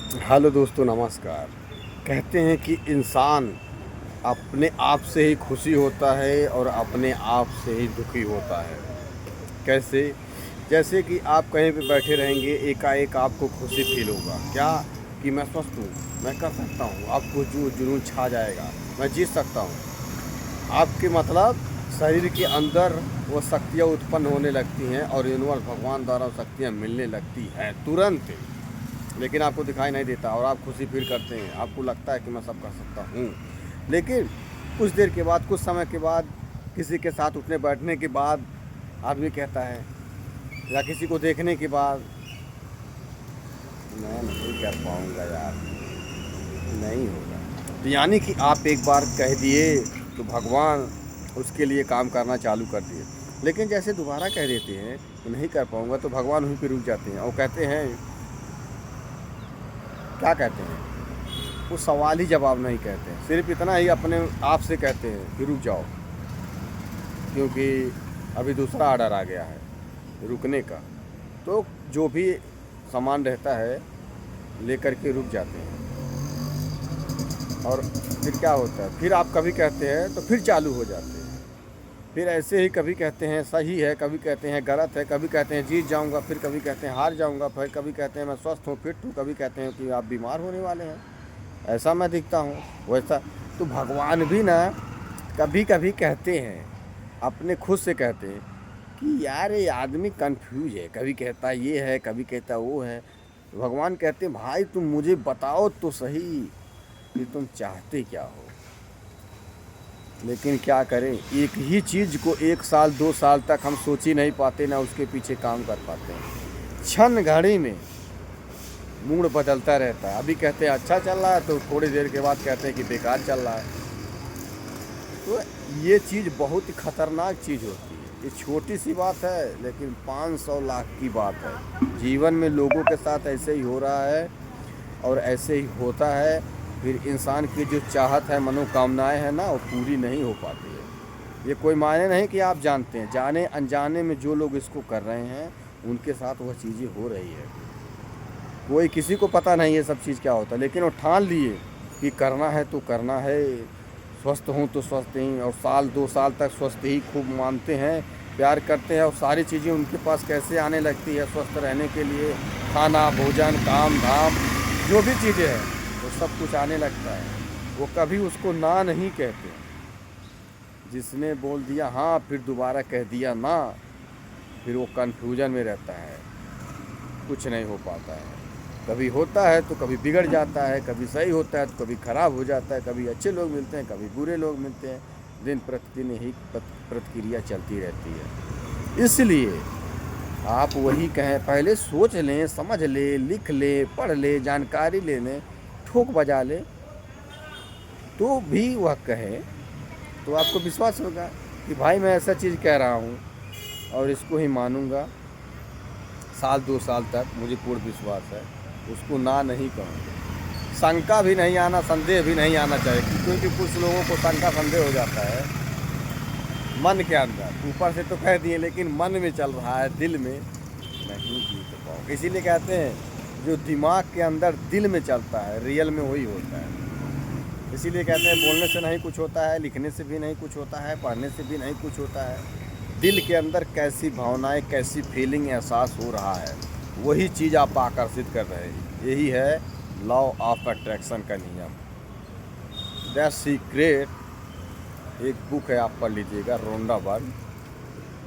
Hello दोस्तों, नमस्कार। कहते हैं कि इंसान अपने आप से ही खुशी होता है और अपने आप से ही दुखी होता है। कैसे? जैसे कि आप कहीं पे बैठे रहेंगे, एकाएक आपको खुशी फील होगा क्या कि मैं स्वस्थ हूँ, मैं कर सकता हूँ, आपको जो जुनून छा जाएगा, मैं जीत सकता हूँ। आपके मतलब शरीर के अंदर वो शक्तियाँ उत्पन्न होने लगती हैं और यूनिवर्स भगवान द्वारा वो शक्तियाँ मिलने लगती हैं तुरंत। लेकिन आपको दिखाई नहीं देता और आप खुशी फील करते हैं, आपको लगता है कि मैं सब कर सकता हूँ। लेकिन कुछ देर के बाद, कुछ समय के बाद, किसी के साथ उठने बैठने के बाद आदमी कहता है, या किसी को देखने के बाद, मैं नहीं कर पाऊँगा यार, नहीं होगा। तो यानी कि आप एक बार कह दिए तो भगवान उसके लिए काम करना चालू कर दिए। लेकिन जैसे दोबारा कह देते हैं कि नहीं कर पाऊँगा, तो भगवान वहीं पे रुक जाते हैं और कहते हैं, क्या कहते हैं, वो सवाल ही जवाब नहीं कहते हैं, सिर्फ इतना ही अपने आप से कहते हैं कि रुक जाओ, क्योंकि अभी दूसरा ऑर्डर आ गया है रुकने का। तो जो भी सामान रहता है लेकर के रुक जाते हैं। और फिर क्या होता है, फिर आप कभी कहते हैं तो फिर चालू हो जाते हैं। फिर ऐसे ही कभी कहते हैं सही है, कभी कहते हैं गलत है, कभी कहते हैं जीत जाऊंगा, फिर कभी कहते हैं हार जाऊंगा, फिर कभी कहते हैं मैं स्वस्थ हूँ, फिट हूँ, कभी कहते हैं कि आप बीमार होने वाले हैं, ऐसा मैं दिखता हूँ, वैसा। तो भगवान भी ना कभी कभी कहते हैं, अपने खुद से कहते हैं कि यार ये आदमी कंफ्यूज है, कभी कहता ये है, कभी कहता वो है। तो भगवान कहते हैं, भाई तुम मुझे बताओ तो सही कि तुम चाहते क्या हो। लेकिन क्या करें, एक ही चीज़ को 1 साल 2 साल तक हम सोच ही नहीं पाते, ना उसके पीछे काम कर पाते हैं। क्षण घड़ी में मूड बदलता रहता है। अभी कहते हैं अच्छा चल रहा है, तो थोड़ी देर के बाद कहते हैं कि बेकार चल रहा है। तो ये चीज़ बहुत ही खतरनाक चीज़ होती है। ये छोटी सी बात है, लेकिन 500 लाख की बात है। जीवन में लोगों के साथ ऐसे ही हो रहा है और ऐसे ही होता है। फिर इंसान की जो चाहत है, मनोकामनाएं हैं ना, वो पूरी नहीं हो पाती है। ये कोई मायने नहीं कि आप जानते हैं, जाने अनजाने में जो लोग इसको कर रहे हैं उनके साथ वह चीज़ें हो रही है। कोई किसी को पता नहीं ये सब चीज़ क्या होता है, लेकिन वो ठान लिए कि करना है तो करना है। स्वस्थ हूँ तो स्वस्थ ही, और साल 2 साल तक स्वस्थ ही खूब मानते हैं, प्यार करते हैं, और सारी चीज़ें उनके पास कैसे आने लगती है स्वस्थ रहने के लिए। खाना, भोजन, काम धाम, जो भी चीज़ें हैं वो सब कुछ आने लगता है। वो कभी उसको ना नहीं कहते। जिसने बोल दिया हाँ फिर दोबारा कह दिया ना, फिर वो कन्फ्यूजन में रहता है, कुछ नहीं हो पाता है। कभी होता है तो कभी बिगड़ जाता है, कभी सही होता है तो कभी ख़राब हो जाता है, कभी अच्छे लोग मिलते हैं, कभी बुरे लोग मिलते हैं। दिन प्रतिदिन यही प्रतिक्रिया चलती रहती है। इसलिए आप वही कहें, पहले सोच लें, समझ लें, लिख लें, पढ़ लें, जानकारी ले लें, ठोक बजा लें, तो भी वह कहें तो आपको विश्वास होगा कि भाई मैं ऐसा चीज़ कह रहा हूँ और इसको ही मानूंगा। साल 2 साल तक मुझे पूर्ण विश्वास है, उसको ना नहीं कहूँगा। शंका भी नहीं आना, संदेह भी नहीं आना चाहिए, क्योंकि कुछ लोगों को शंका संदेह हो जाता है मन के अंदर। ऊपर से तो कह दिए, लेकिन मन में चल रहा है, दिल में नहीं जीत पाओ। इसीलिए कहते हैं जो दिमाग के अंदर दिल में चलता है, रियल में वही होता है। इसीलिए कहते हैं बोलने से नहीं कुछ होता है, लिखने से भी नहीं कुछ होता है, पढ़ने से भी नहीं कुछ होता है। दिल के अंदर कैसी भावनाएं, कैसी फीलिंग, एहसास हो रहा है, वही चीज़ आप आकर्षित कर रहे हैं। यही है लॉ ऑफ अट्रैक्शन का नियम। द सीक्रेट एक बुक है, आप पढ़ लीजिएगा, रोंडा बर्ग।